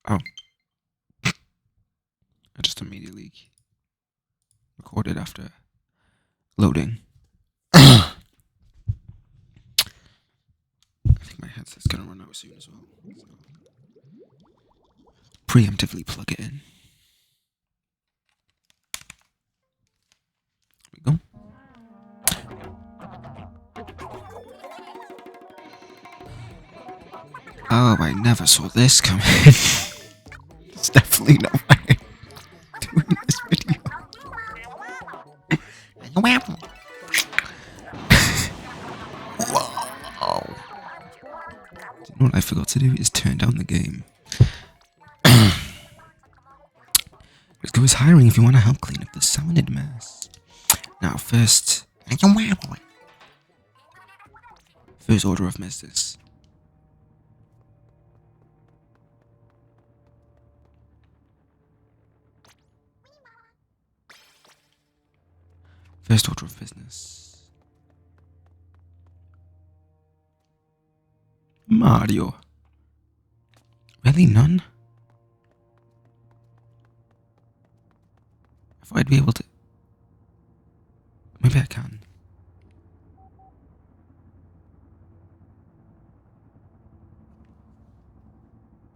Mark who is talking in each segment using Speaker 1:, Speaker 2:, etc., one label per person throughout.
Speaker 1: Oh. I just immediately recorded after loading. I think my headset's gonna run out soon as well. So preemptively plug it in. There we go. Oh, I never saw this coming. There's definitely no way I'm doing this video. Wow. Do you know what I forgot to do is turn down the game. Let's go as hiring if you want to help clean up the sounded mess. Now, first order of business. First order of business. Mario. Really, none? I thought I'd be able to. Maybe I can.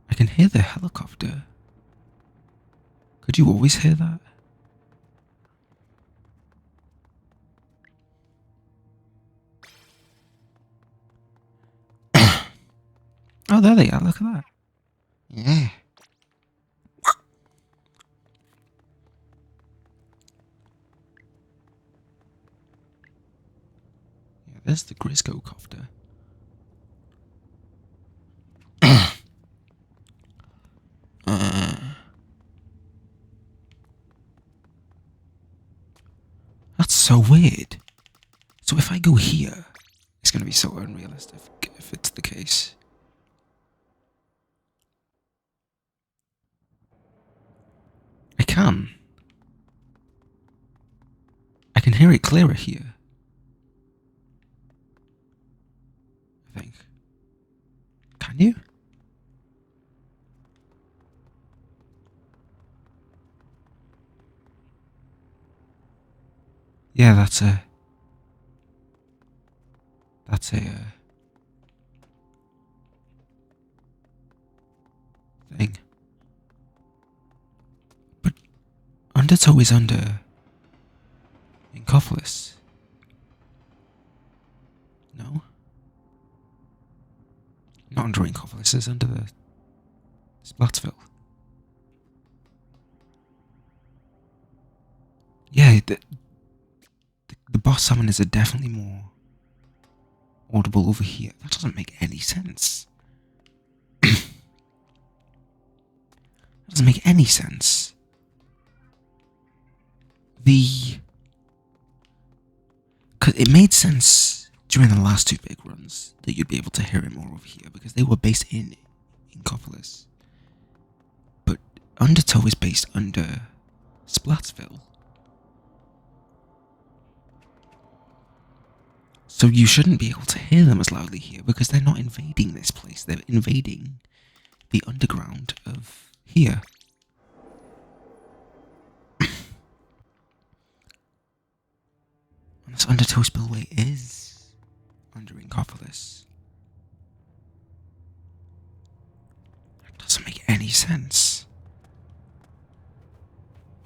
Speaker 1: I can hear the helicopter. Could you always hear that? Oh, there they are. Look at that. Yeah. Yeah, there's the Grisco copter. That's so weird. So if I go here, it's gonna be so unrealistic if it's the case. I can. I can hear it clearer here. I think. Can you? Yeah, that's a thing. But Undertow is under Incopolis. No? Not under Incopolis, it's under the Splatsville. Yeah, the boss summoners are definitely more audible over here. That doesn't make any sense. That doesn't make any sense. Cause it made sense during the last two big runs that you'd be able to hear it more over here because they were based in Incopolis. But Undertow is based under Splatsville. So you shouldn't be able to hear them as loudly here because they're not invading this place. They're invading the underground of here. And this Undertow Spillway is under Incopolis. That doesn't make any sense.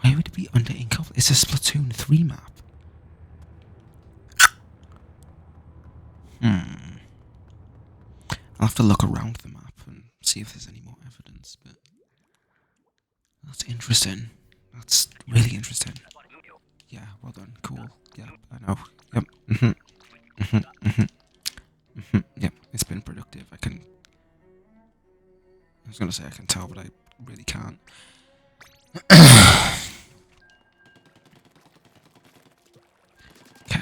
Speaker 1: Why would it be under Incopolis? It's a Splatoon 3 map. I'll have to look around the map and see if there's any more evidence, but that's interesting. That's really interesting. Yeah, well done. Cool. Yeah, I know. Yep. Yep, it's been productive. I was gonna say I can tell, but I really can't. Okay.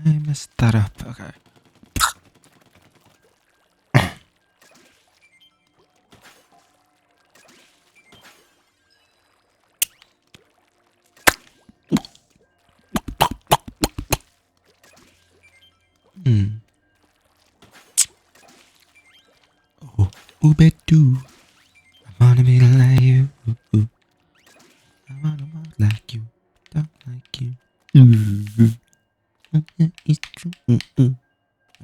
Speaker 1: I messed that up. Okay. Ooh, bet do. I wanna be like you. I wanna walk like you. Talk like you. It's true. I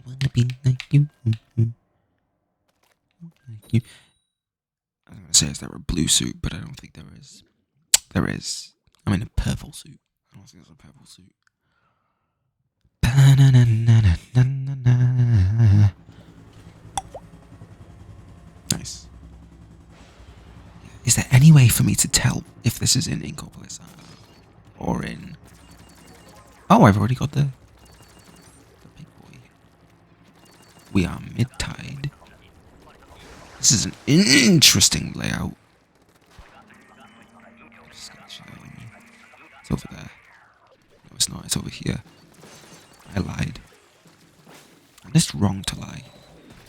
Speaker 1: wanna be like you. Like you. I was gonna say, is there a blue suit? But I don't think there is. There is. I'm in a purple suit. I don't think there's a purple suit. Nice. Is there any way for me to tell if this is in Inkopolis or in... Oh, I've already got the big boy. We are mid-tide. This is an interesting layout. It's over there. No, it's not. It's over here. I lied. And it's wrong to lie.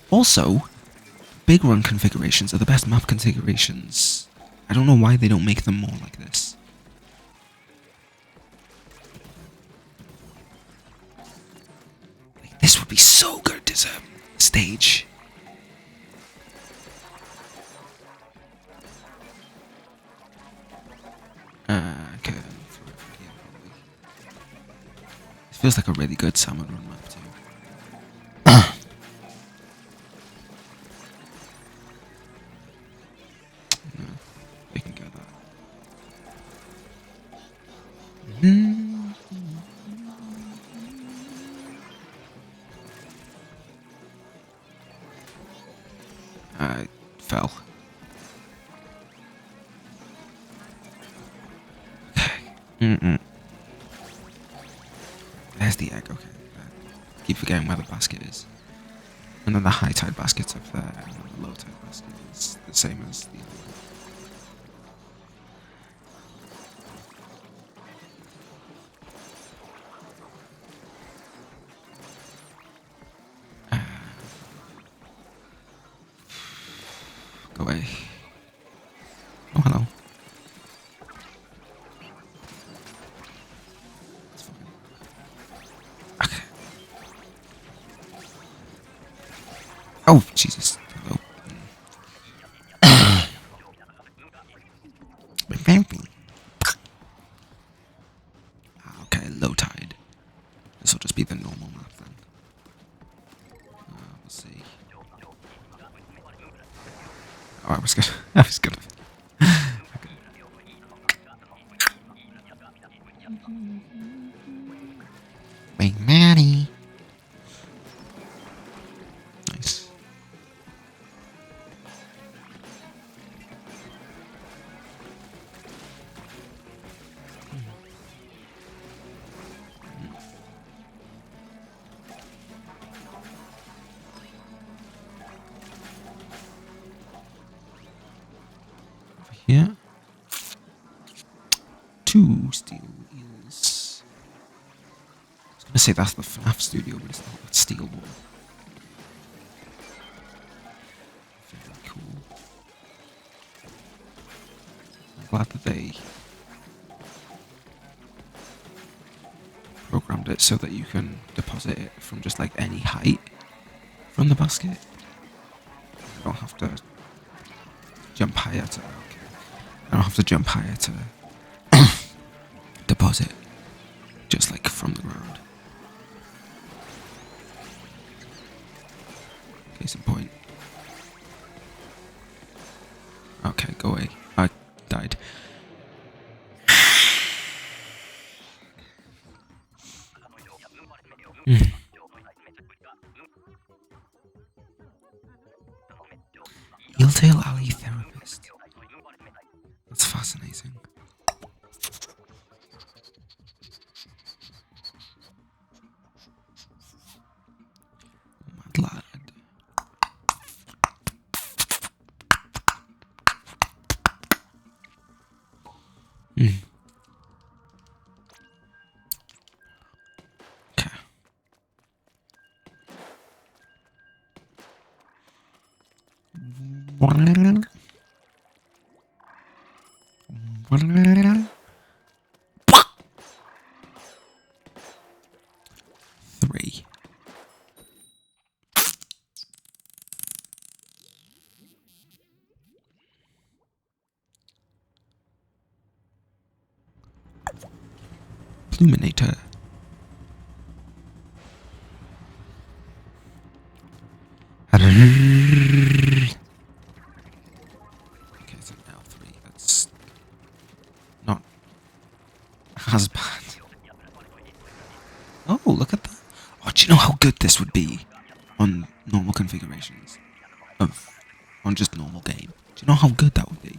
Speaker 1: Also, big run configurations are the best map configurations. I don't know why they don't make them more like this. Like, this would be so good as a stage. Okay. This feels like a really good salmon run map too. No, we can get that. I fell. There's the egg, okay. Keep forgetting where the basket is. And then the high tide basket's up there, and then the low tide basket is the same as the other one. Go away. Oh, hello. It's fine. Okay. Oh, Jesus. Hello. Okay, low tide. This will just be the normal map then. We'll see. Oh, I was gonna. I was gonna. Big Maddie. Nice. Over here. 2 steel wheels. I was gonna say that's the FNAF studio, but it's not. It's steel wool. Very cool. I'm glad that they programmed it so that you can deposit it from just like any height from the basket. I don't have to jump higher to. Okay. I don't have to jump higher to deposit, just like from the ground. Case in point. Okay, go away. I died. Eeltail Alley Therapist. That's fascinating. Mad lad. Okay. 3. Illuminator. Okay, it's an L3. That's not as bad. Oh, look at that. Oh, do you know how good this would be on normal configurations? On just normal game. Do you know how good that would be?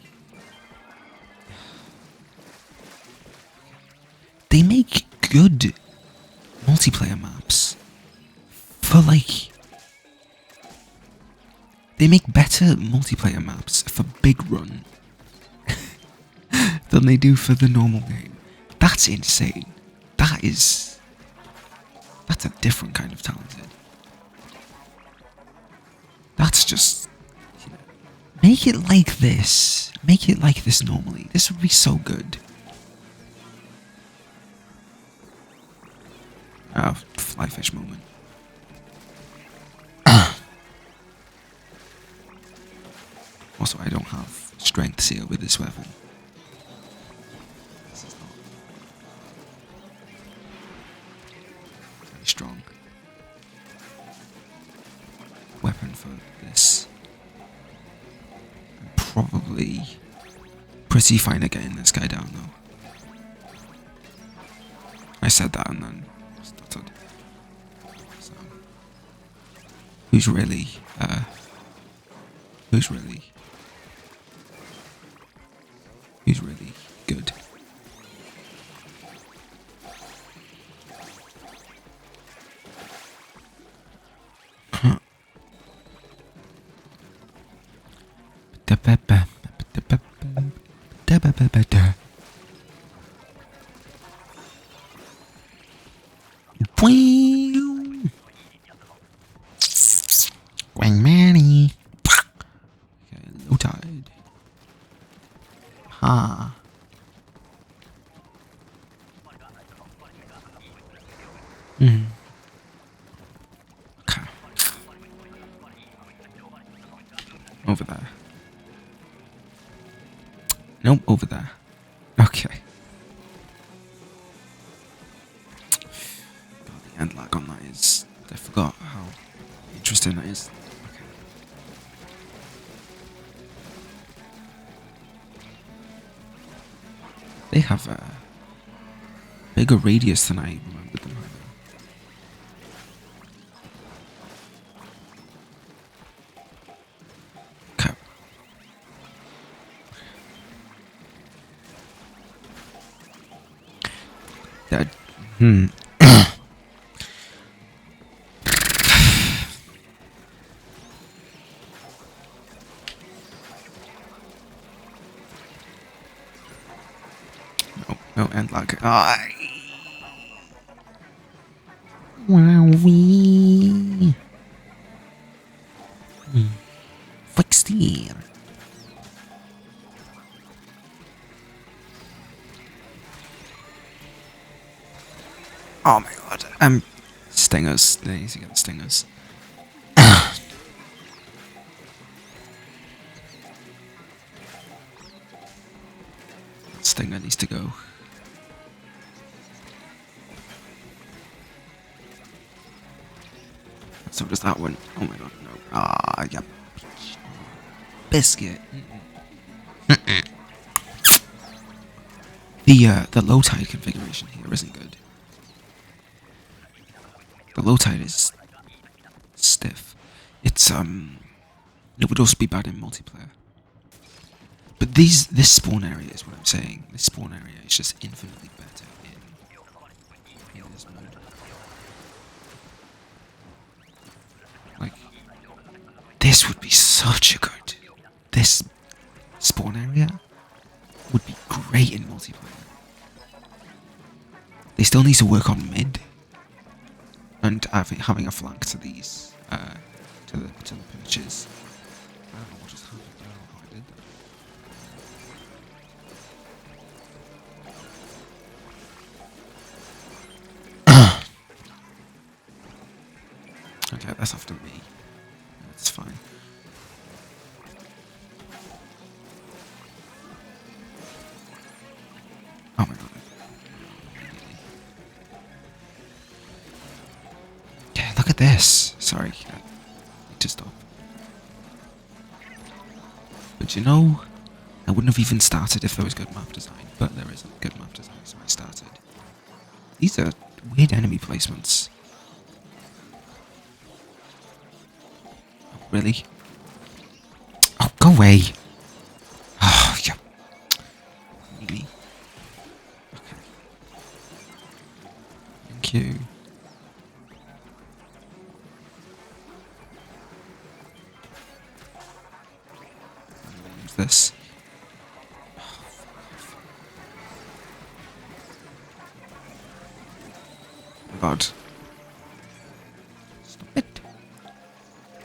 Speaker 1: They make good multiplayer maps for like... They make better multiplayer maps for Big Run than they do for the normal game. That's insane. That's a different kind of talented. That's just... You know, make it like this. Make it like this normally. This would be so good. Flyfish moment. Also, I don't have strength seal with this weapon. This is not very strong weapon for this. I'm probably pretty fine at getting this guy down though. I said that and then stuttered. So, who's really good? Going Manny. Okay, low tide. Ha. Hmm. Okay. Over there. Nope, over there. Okay. God, the end lag on that is... I forgot how interesting that is. Okay. They have a bigger radius than I remembered them having. Okay. No end lag. Wowee. Fixed here. Oh my god. Stingers. They need to get the stingers. Stinger needs to go. So does that one. Oh my god, no. Ah, yeah. Biscuit. The low tide configuration here isn't good. The low tide is stiff. It would also be bad in multiplayer. But this spawn area is what I'm saying. This spawn area is just infinitely better in this mode. Like, this would be such a good... This spawn area would be great in multiplayer. They still need to work on mid. And having a flank to these, to the perches. I don't know what just happened. I don't know how I did that. Okay, that's after me. That's fine. Oh my god. look at this. Sorry, I need to stop. But you know, I wouldn't have even started if there was good map design, but there isn't good map design, so I started. These are weird enemy placements. Oh, really? Oh, go away. Oh, yeah. Really? Okay. Thank you. Use this. Oh, God. Stop it.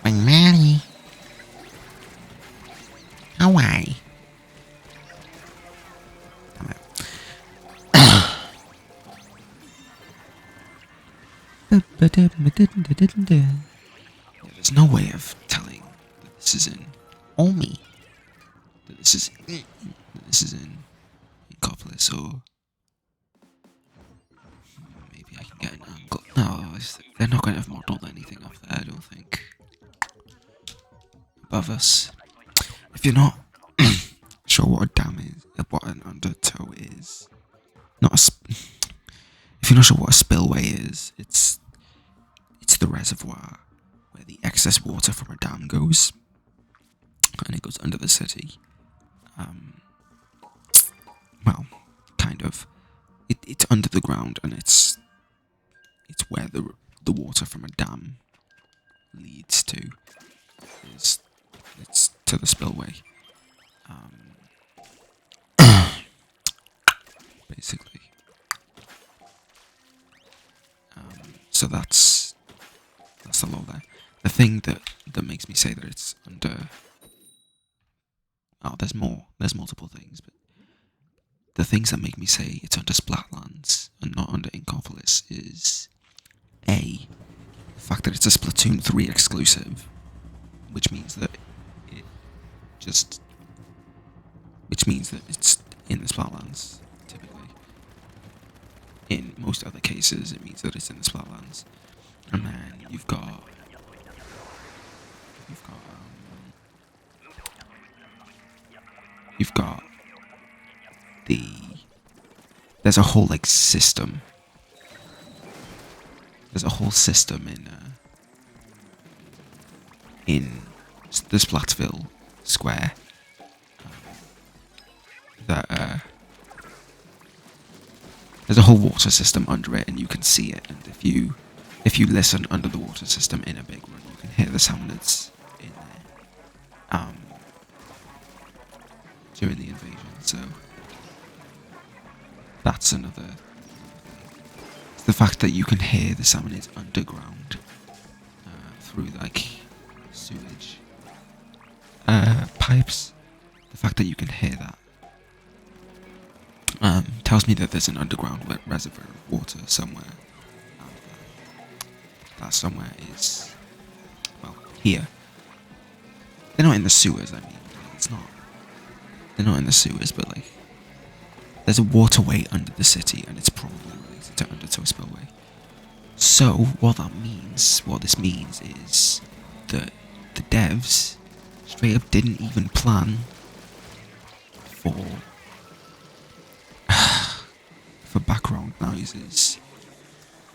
Speaker 1: When Mary. How I? There's no way of telling that this is in Omi. That this is in Copolis, or maybe I can get an angle. No, they're not going to have modeled anything up there, I don't think. Above us. If you're not sure what a dam is, what an undertow is, if you're not sure what a spillway is, it's the reservoir where the excess water from a dam goes, and it goes under the city. Well, kind of. It's under the ground, and it's where the water from a dam leads to. It's to the spillway. Basically. So that's the law there. The thing that makes me say that it's under. Oh, there's more. There's multiple things, but the things that make me say it's under Splatlands and not under Inkopolis is A, the fact that it's a Splatoon 3 exclusive, which means that it's in the Splatlands, typically. In most other cases, it means that it's in the Splatlands. And then you've got there's a whole system. There's a whole system in the Splatsville Square that there's a whole water system under it, and you can see it. And if you listen under the water system in a big run, you can hear the salmonids in there during the invasion. So that's another. It's the fact that you can hear the salmonids underground through sewage pipes. The fact that you can hear that tells me that there's an underground reservoir of water somewhere. That somewhere is, well, here. They're not in the sewers, I mean. It's not. They're not in the sewers, but there's a waterway under the city, and it's probably related to Undertow Spillway. So, what this means is that the devs straight up didn't even plan for background noises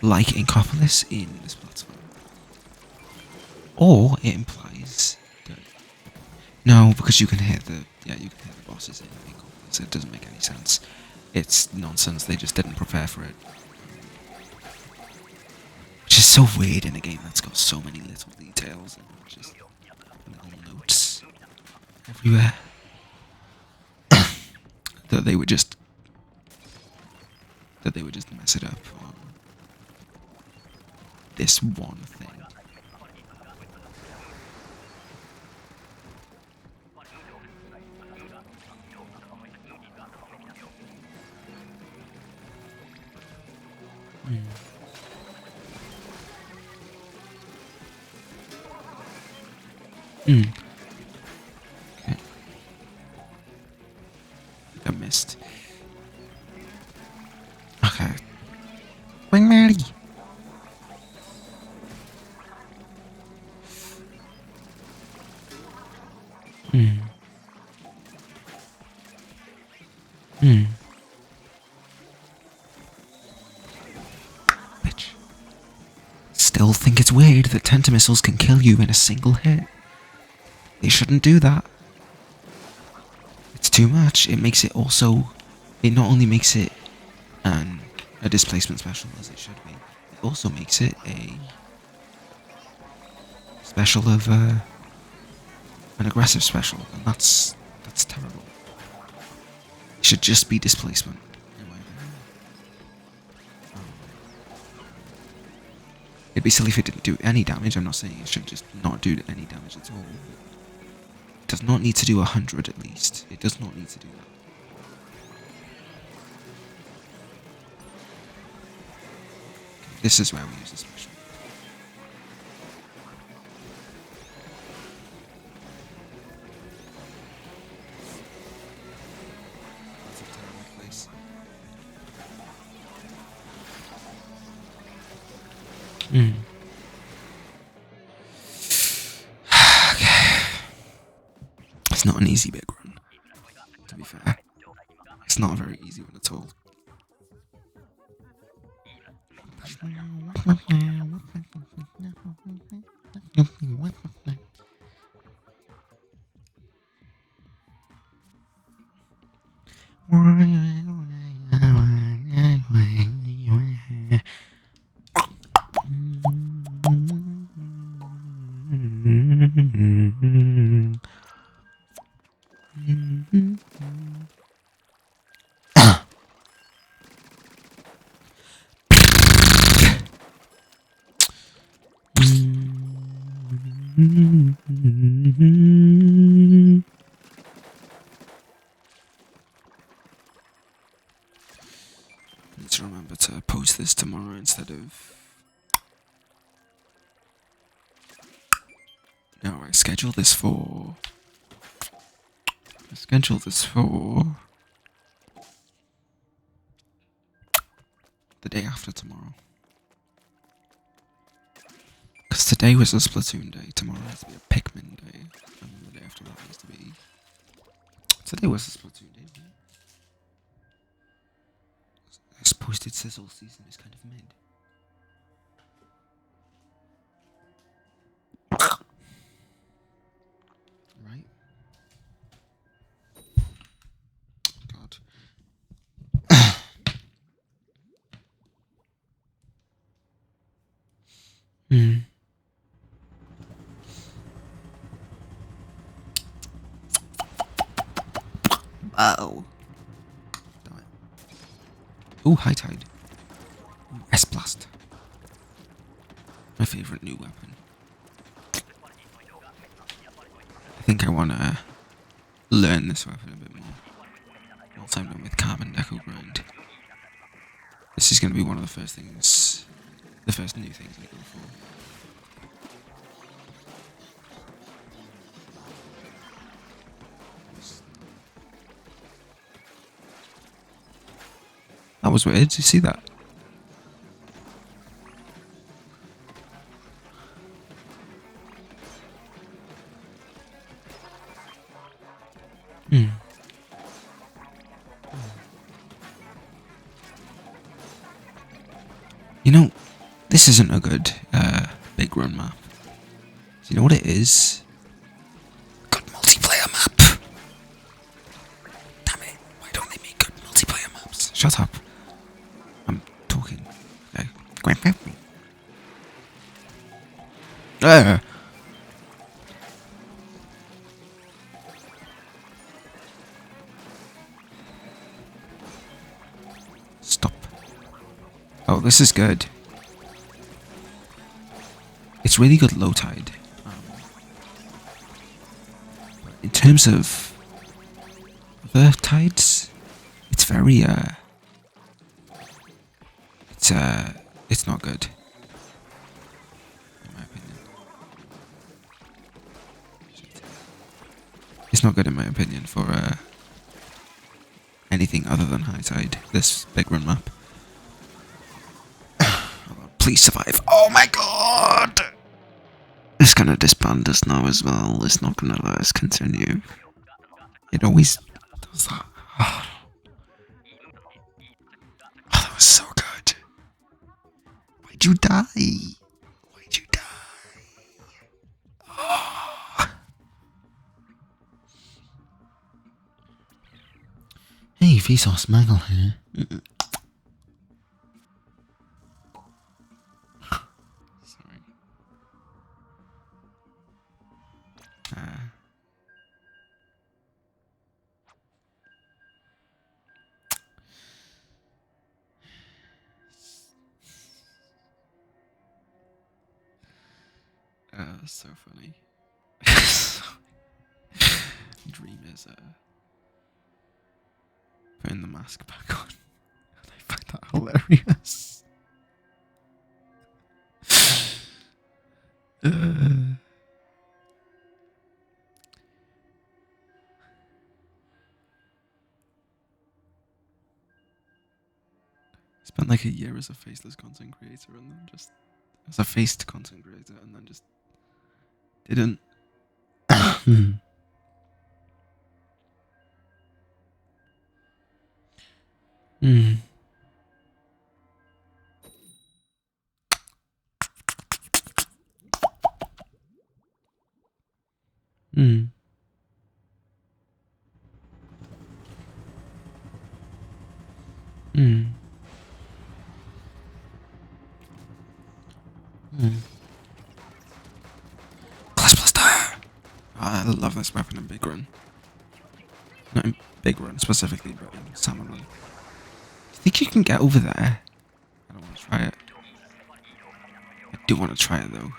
Speaker 1: like Inkopolis in this platform. Or it implies that no, because you can hear the bosses in Inkopolis. It doesn't make any sense. It's nonsense. They just didn't prepare for it. Which is so weird in a game that's got so many little details and just little notes everywhere. that they would just mess it up on this one thing. Okay. I missed. Okay. When Mary. Hmm. Bitch. Still think it's weird that tenta missiles can kill you in a single hit. They shouldn't do that. It's too much. It makes it also... It not only makes it a displacement special as it should be, it also makes it a special of an aggressive special, and that's terrible. It should just be displacement. It'd be silly if it didn't do any damage. I'm not saying it should just not do any damage at all. It does not need to do 100 at least. It does not need to do that. This is where we use the special. That's a terrible place. Okay. It's not an easy big run, to be fair. It's not a very easy one at all. Need to remember to post this tomorrow instead of... No, I schedule this for the day after tomorrow. Because today was a Splatoon day, tomorrow has to be a Pikmin day, and the day after that has to be... Today was a Splatoon day, isn't it? This posted sizzle season is kind of mid. Right? God. Oh. Damn it. Ooh, High Tide. S-Blast. My favourite new weapon. I think I want to learn this weapon a bit more. Once I'm done with Carbon Deco Grind. This is going to be one of the first things, the first new things I go for. That was weird, did you see that? You know, this isn't a good big run map. Do you know what it is? Good multiplayer map! Damn it, why don't they make good multiplayer maps? Shut up. I'm talking. Stop. Oh, this is good. It's really good low tide. In terms of the tides, it's very it's not good, in my opinion. It's not good in my opinion for anything other than high tide. This big run map. Please survive. Oh my god! It's gonna disband us now as well. It's not gonna let us continue. It always does that. was so good. Why'd you die? Why'd you die? Oh. Hey, Vsauce Mangle here. Sorry. So funny. Dream is putting the mask back on. And I find that hilarious. Spent like a year as a faceless content creator and then just as a faced content creator and then just didn't. Mm. Mm. Mm. Mm. Class Blaster! I love this weapon in Big Run. Not in Big Run specifically, but in Salmon Run. Do you think you can get over there? I don't want to try it. I do want to try it though.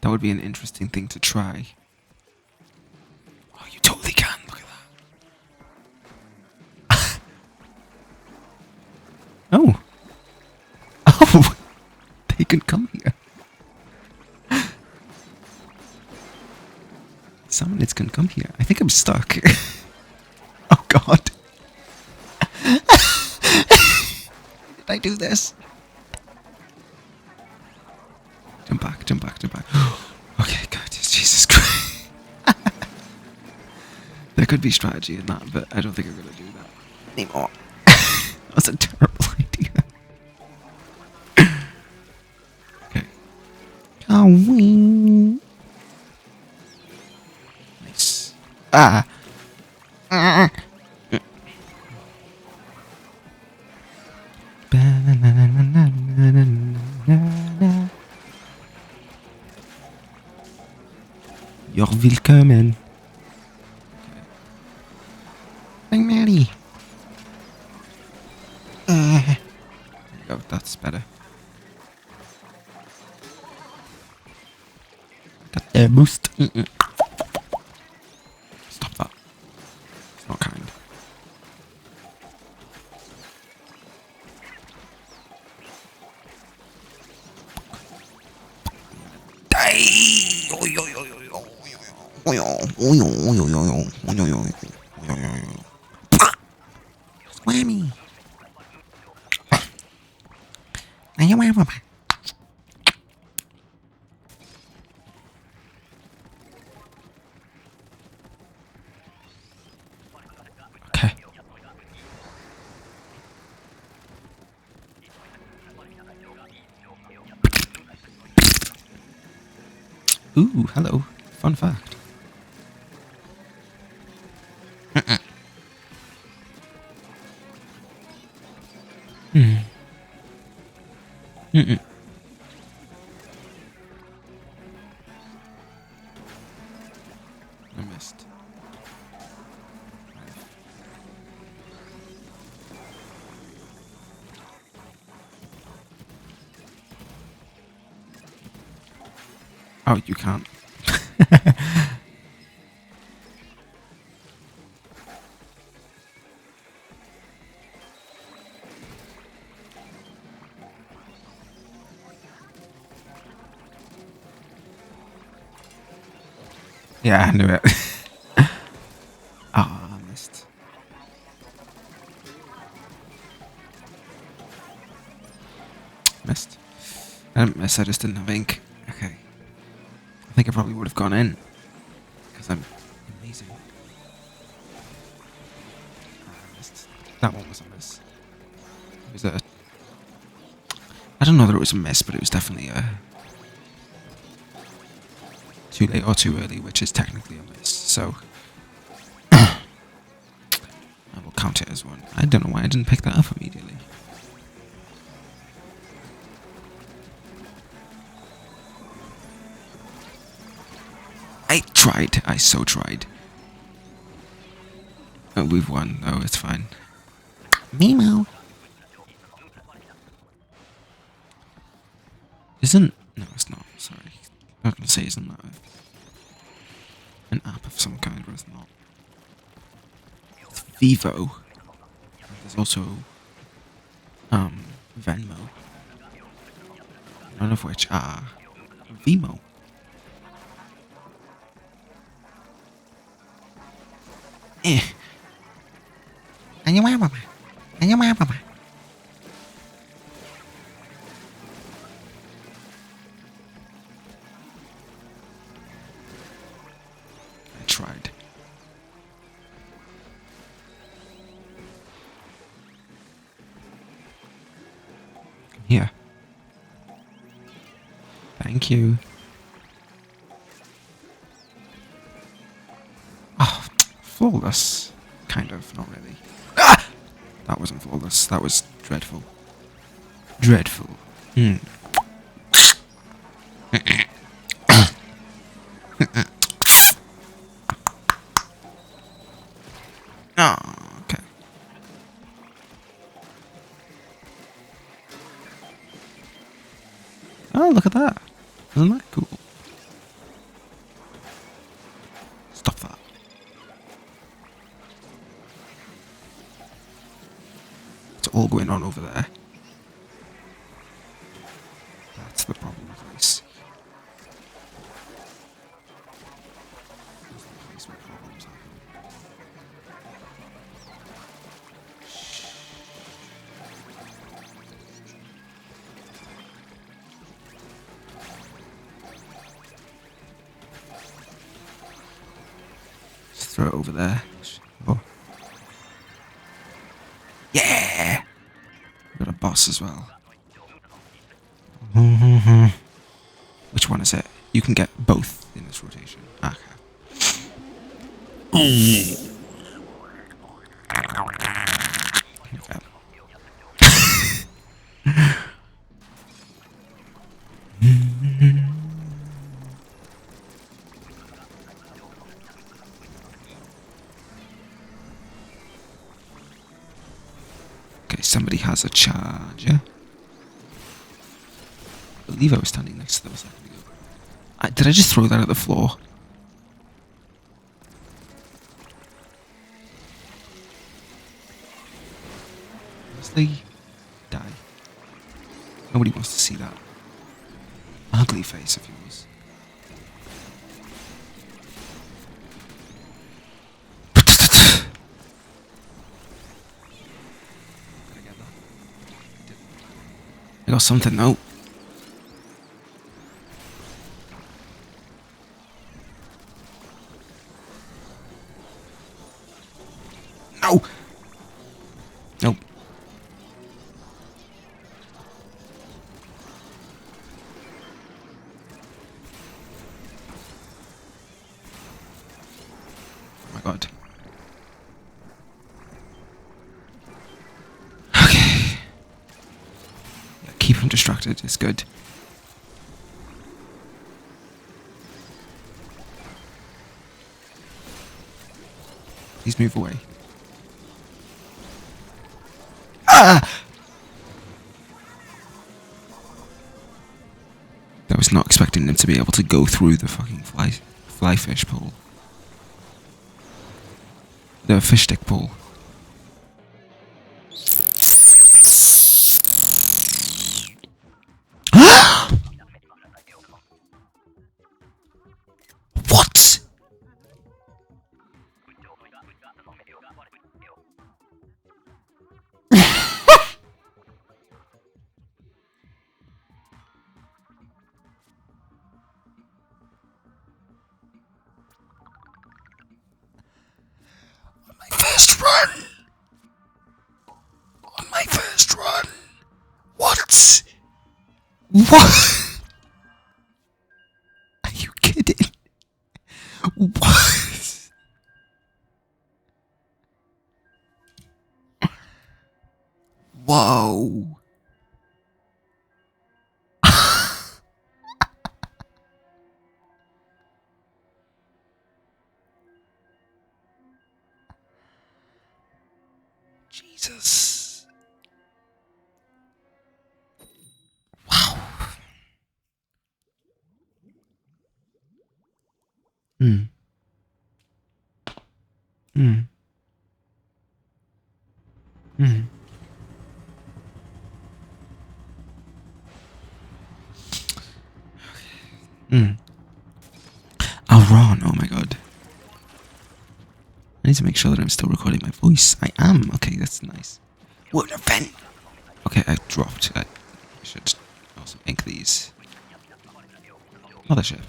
Speaker 1: That would be an interesting thing to try. Oh, you totally can. Look at that. Oh. Oh. They can come here. Salmonids can come here. I think I'm stuck. Oh god. Did I do this? Jump back, jump back, jump back. Okay, God, Jesus Christ. There could be strategy in that, but I don't think I'm gonna do that anymore. That was a terrible idea. Okay. Oh, wing. Nice. Ah. You're willkommen. I'm Mary. There you go, that's better. Got air boost. Stop that. It's not kind. Whammy. Okay. Ooh, hello. Fun fact. I missed. Oh, you can't. Yeah, I knew it. Ah, I missed. Missed. I didn't miss, I just didn't have ink. Okay. I think I probably would have gone in. Because I'm amazing. I missed. That one was a miss. was a... I don't know that it was a miss, but it was definitely a... too late or too early, which is technically a miss, so... I will count it as one. I don't know why I didn't pick that up immediately. I tried. I so tried. Oh, we've won. Oh, it's fine. Meow. Isn't... No, it's not. Sorry. I was going to say, isn't that an app of some kind, but it's not. It's Vivo. There's also... Venmo. None of which are... Vimo. Eh. I tried. Here. Thank you. Oh, flawless. Kind of, not really. Ah! That wasn't flawless. That was dreadful. Dreadful. Hmm. Oh, okay. Oh, look at that. Isn't that cool? Stop that. It's all going on over there. That's the problem place. That's the place where problems happen. Just throw it over there. Oh. Yeah! Got a boss as well. Which one is it? You can get both in this rotation. Okay. Okay, somebody has a charger. I believe I was standing next to them a second ago. Did I just throw that at the floor? Honestly, die. Nobody wants to see that ugly face of yours. I got something though. No! Nope. Oh my god. Okay. Yeah, keep him distracted, it's good. Please move away. Ah! I was not expecting them to be able to go through the fucking fly fish pole. The fish stick pole. What? On my first run! On my first run! What? Are you kidding? What? Whoa. Jesus. Wow. Hmm. Hmm. Hmm. Hmm. I'll run. Oh my god. I need to make sure that I'm still recording my voice. I am. Okay, that's nice. What an event! Okay, I dropped. I should also ink these. Mothership.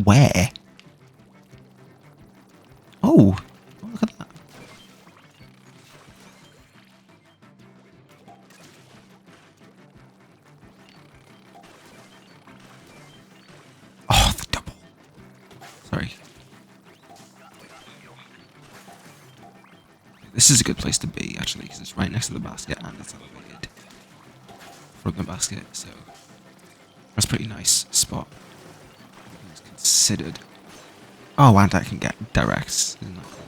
Speaker 1: Where? Oh, look at that. Oh, the double. Sorry. This is a good place to be, actually, because it's right next to the basket and it's elevated from the basket, so that's a pretty nice spot. It's considered. Oh, and I can get directs. Isn't that cool?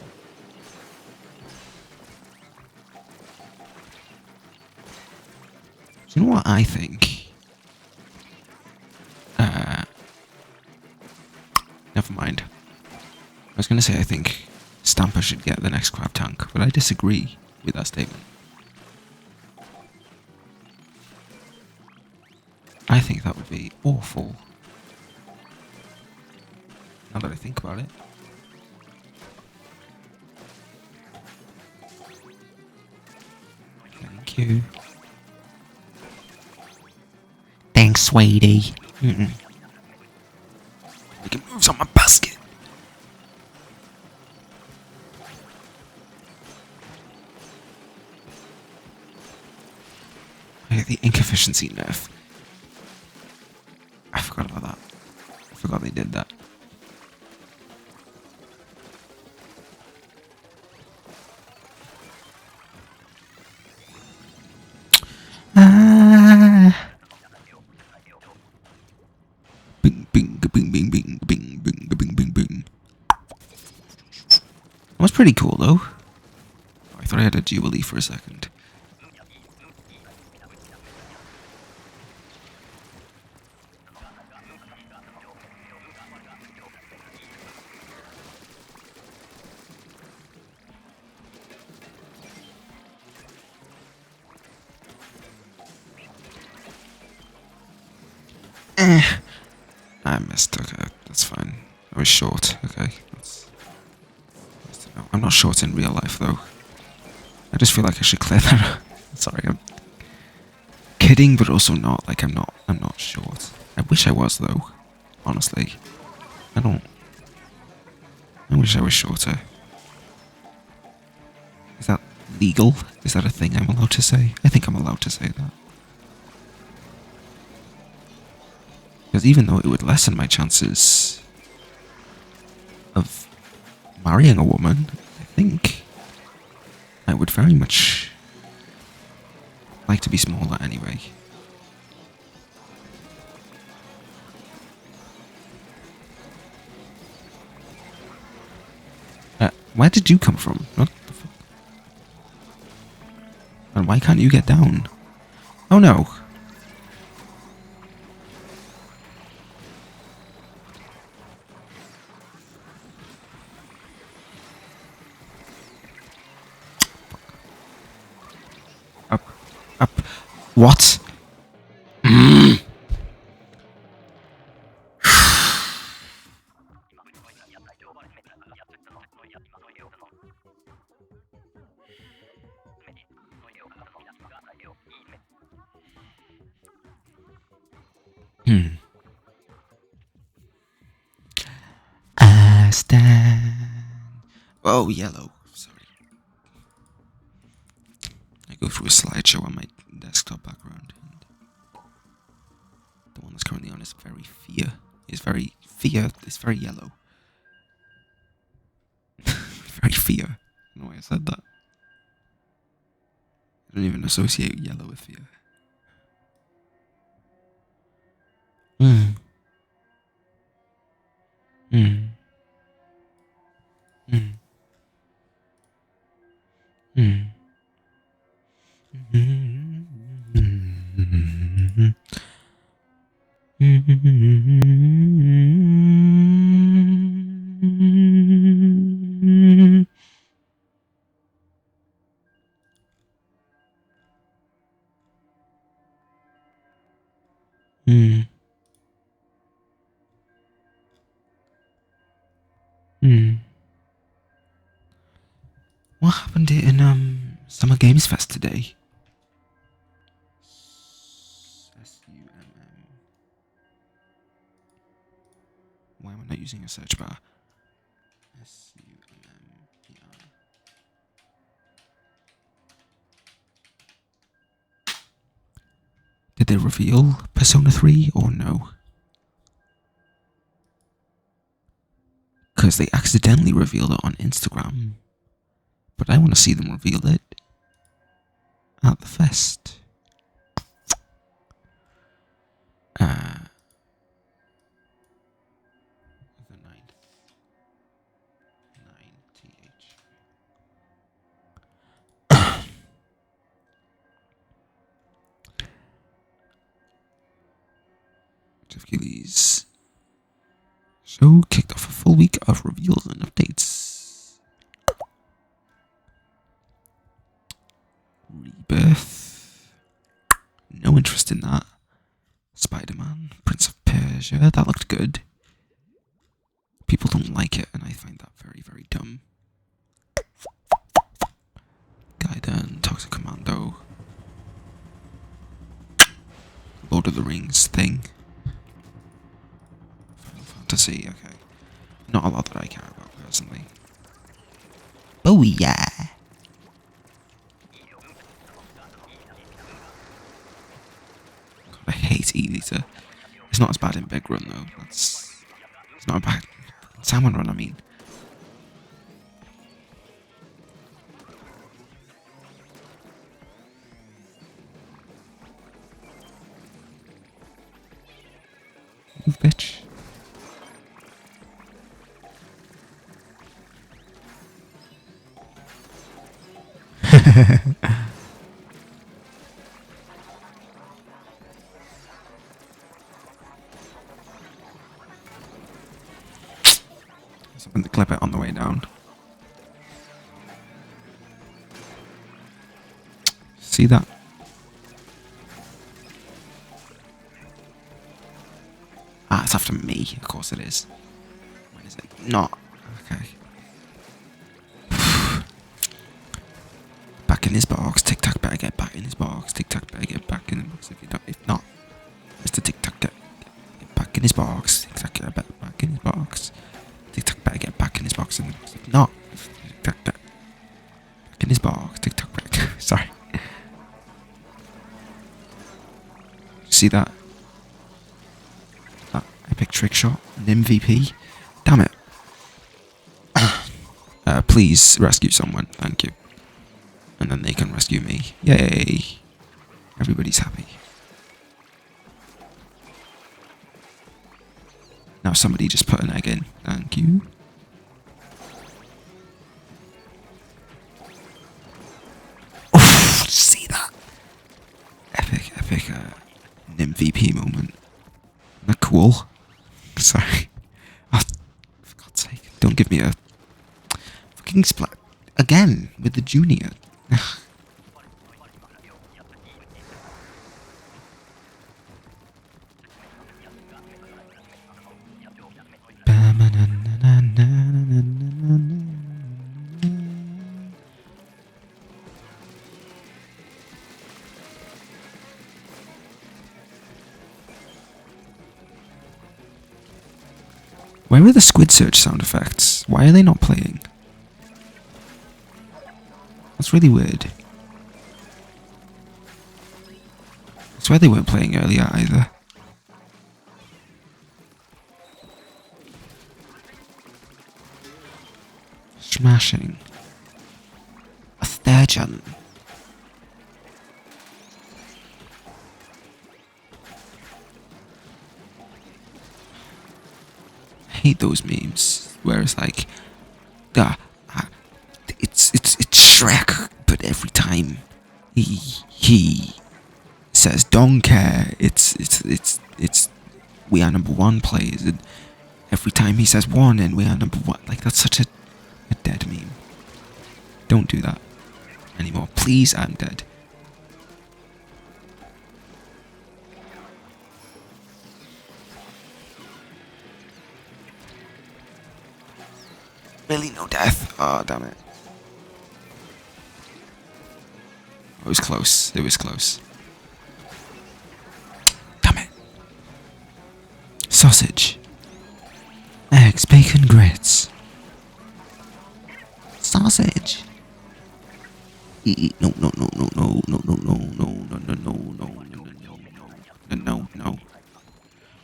Speaker 1: Do you know what I think? Never mind. I was going to say I think Stamper should get the next crab tank, but I disagree with that statement. I think that would be awful. Now that I think about it. Thank you. Thanks, sweetie. Making moves on my basket. I get the ink efficiency nerf. I forgot about that. I forgot they did that. Bing, bing, bing, bing, bing, bing, bing, bing, bing, bing. That was pretty cool, though. I thought I had a dually for a second. I missed. Okay, that's fine. I was short. Okay, I'm not short in real life though. I just feel like I should clear that. Sorry, I'm kidding, but also not. Like I'm not. I'm not short. I wish I was though. Honestly, I don't. I wish I was shorter. Is that legal? Is that a thing I'm allowed to say? I think I'm allowed to say that. Because even though it would lessen my chances of marrying a woman, I think I would very much like to be smaller anyway. Where did you come from? What the fuck? And why can't you get down? Oh no. Up. Up. What? I stand. Oh, yellow. Sorry. I go through a slideshow on my desktop background. it's currently on is very fear. It's very fear. It's very yellow. Very fear. I don't know why I said that. I don't even associate yellow with fear. Mm. Mm. Mm. Mm. Mm. Mm. What happened in Summer Games Fest today? SUMM. Why am I not using a search bar? SUMMPR. Did they reveal Persona 3 or no? Because they accidentally revealed it on Instagram. But I want to see them reveal it at the fest. The 9th. 9th. Achilles. So kicked off a full week of reveals and updates. Rebirth. No interest in that. Spider-Man, Prince of Persia, that looked good. People don't like it, and I find that very, very dumb. Gaiden, Toxic Commando, Lord of the Rings thing. Final Fantasy, okay. Not a lot that I care about personally. Oh yeah! God, I hate E-Liter. It's not as bad in Big Run though. It's not bad. Salmon Run, I mean. Move, bitch. Something to clip it on the way down. See that? Ah, it's after me. Of course it is. When is it? Not. Okay. Back in his box. Tic Tac better get back in his box. Tic Tac better get back in the box. If not, Mr. Tic Tac get back in his box. Tic Tac get back in his box. Tic Tac better get back in his box. If not, Tic Tac back in his box. Tic Tac back. Sorry. See that? That epic trick shot. An MVP. Damn it. Please rescue someone. Thank you. And then they can rescue me. Yay. Everybody's happy. Now somebody just put an egg in. Thank you. Oof, see that? Epic MVP moment. Isn't that cool? Sorry. Oh, for God's sake. Don't give me a fucking splat again with the junior. Where are the squid search sound effects? Why are they not playing? That's really weird. I swear they weren't playing earlier either. smashing a sturgeon. I hate those memes where it's like, uh, it's Shrek, but every time he says don't care, it's we are number one players, and every time he says one and we are number one, like that's such a dead meme. Don't do that anymore, please. I'm dead. Really, no death? Oh, damn it. It was close. It was close. Damn it. Sausage. Eggs, bacon, grits. Sausage. No, no, no, no, no, no, no, no, no, no, no, no, no, no, no, no, no.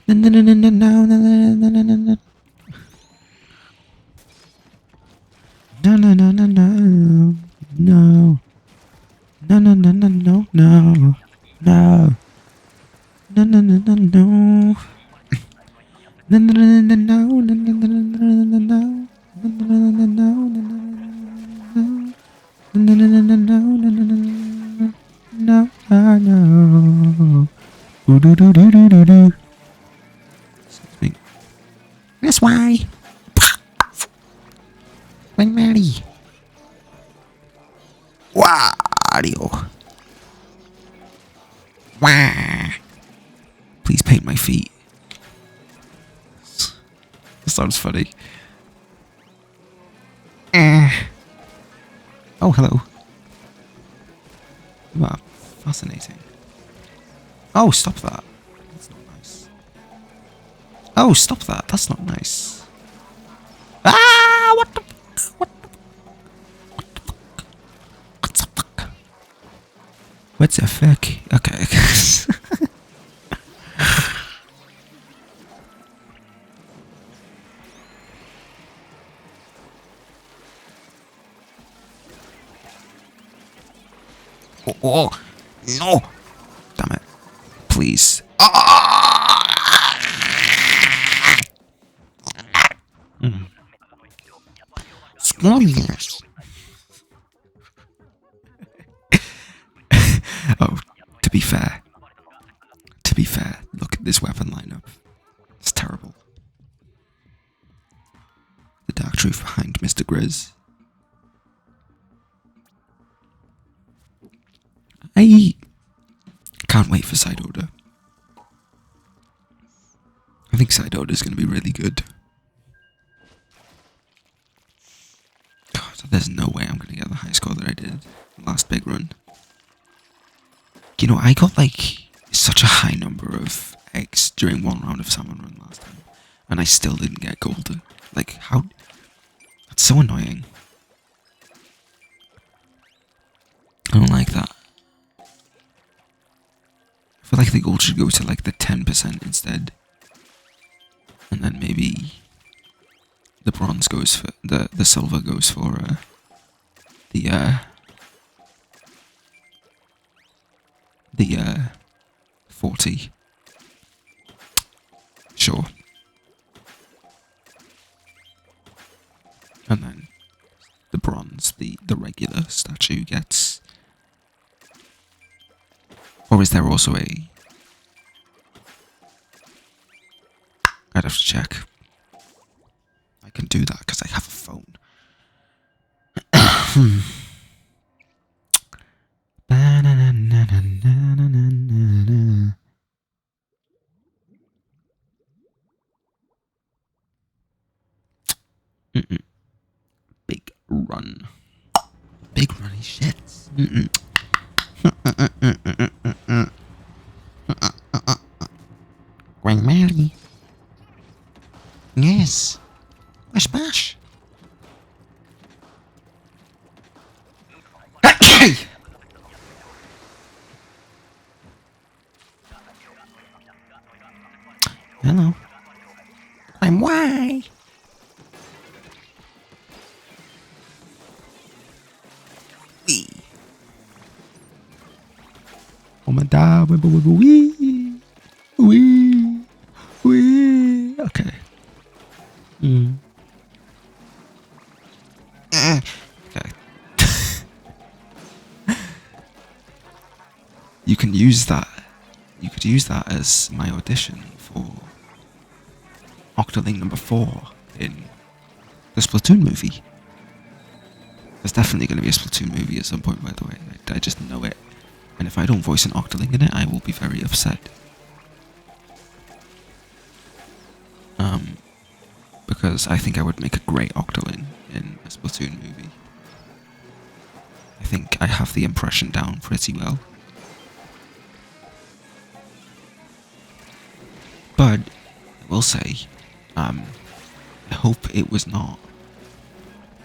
Speaker 1: No, no, no, no, no, no, no, no, no, no. No, no, no, no, no, no. No, no, no, no, no, no, no. No, no, no, no, no. No, no, no, no, no, no, no, no, no, no, no. No, no, no, no, no, no, no. No, no, no, no, no, no, no, no. No, no. Do do do do do do do. That's why. When Mary. Wario. Wah. Please paint my feet. That sounds funny. Oh, hello. You are fascinating. Oh, stop that. That's not nice. Oh, stop that. That's not nice. Ah, what the fuck? What the fuck? What the fuck? Okay. Oh, no. Damn it. Please. Squalliness. Oh, to be fair, look at this weapon lineup. It's terrible. The dark truth behind Mr. Grizz. I can't wait for side order. I think side order is going to be really good. God, there's no way I'm going to get the high score that I did last big run. You know, I got like such a high number of eggs during one round of salmon run last time, and I still didn't get gold. Like, how? That's so annoying. I don't like that. I feel like the gold should go to like the 10% instead. And then maybe the bronze goes for the silver goes for the 40. Sure. And then the bronze, the regular statue gets. Or is there also a... I'd have to check. I can do that because I have a phone. Big run. Big runny shit. Grand Mary. Yes. A smash. Hello. I'm why. Oh my god, wee, wee, wee. Okay. Mm. Okay. You can use that. You could use that as my audition for Octoling number 4 in the Splatoon movie. There's definitely going to be a Splatoon movie at some point, by the way. I just know it. And if I don't voice an Octoling in it, I will be very upset. Because I think I would make a great Octoling in a Splatoon movie. I think I have the impression down pretty well. But I will say, I hope it was not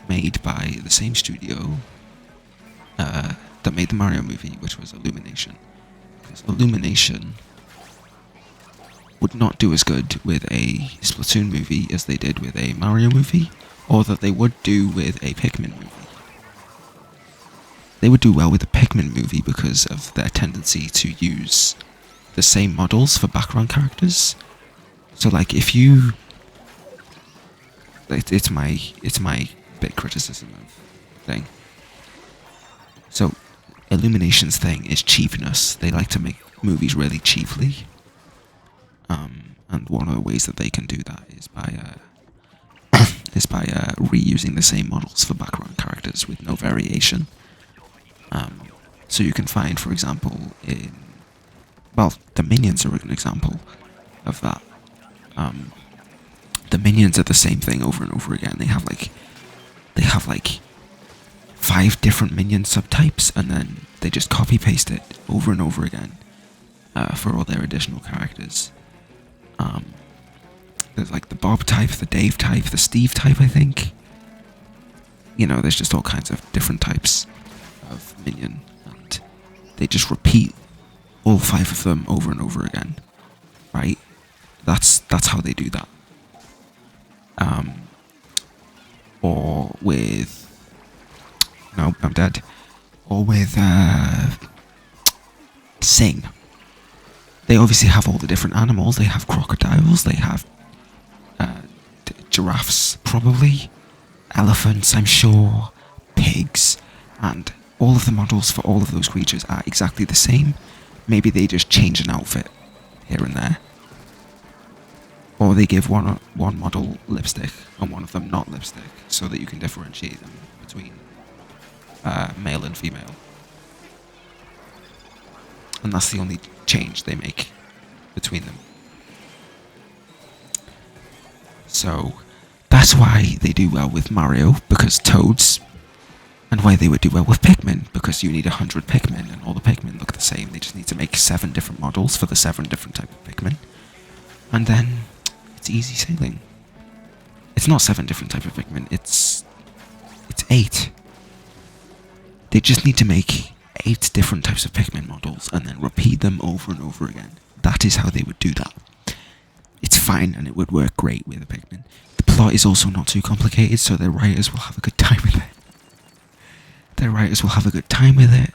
Speaker 1: made by the same studio that made the Mario movie, which was Illumination. Because Illumination would not do as good with a Splatoon movie as they did with a Mario movie, or that they would do with a Pikmin movie. They would do well with a Pikmin movie because of their tendency to use the same models for background characters. So like if you... It's my big criticism of thing. So Illumination's thing is cheapness. They like to make movies really cheaply. And one of the ways that they can do that is by reusing the same models for background characters with no variation. So you can find, for example, the Minions are an example of that. The Minions are the same thing over and over again. They have like 5 different Minion subtypes, and then they just copy paste it over and over again for all their additional characters. There's like the Bob type, the Dave type, the Steve type, I think. You know, there's just all kinds of different types of Minion, and they just repeat all 5 of them over and over again, right? That's how they do that. Or with... No, I'm dead. Or with Sing. They obviously have all the different animals. They have crocodiles, they have giraffes, probably, elephants, I'm sure, pigs, and all of the models for all of those creatures are exactly the same. Maybe they just change an outfit here and there. Or they give one model lipstick and one of them not lipstick, so that you can differentiate them between male and female. And that's the only change they make between them. So that's why they do well with Mario, because Toads, and why they would do well with Pikmin, because you need 100 Pikmin and all the Pikmin look the same. They just need to make 7 different models for the 7 different type of Pikmin, and then it's easy sailing. It's not 7 different type of Pikmin, it's 8. They just need to make 8 different types of Pikmin models and then repeat them over and over again. That is how they would do that. It's fine, and it would work great with a Pikmin. The plot is also not too complicated, so their writers will have a good time with it.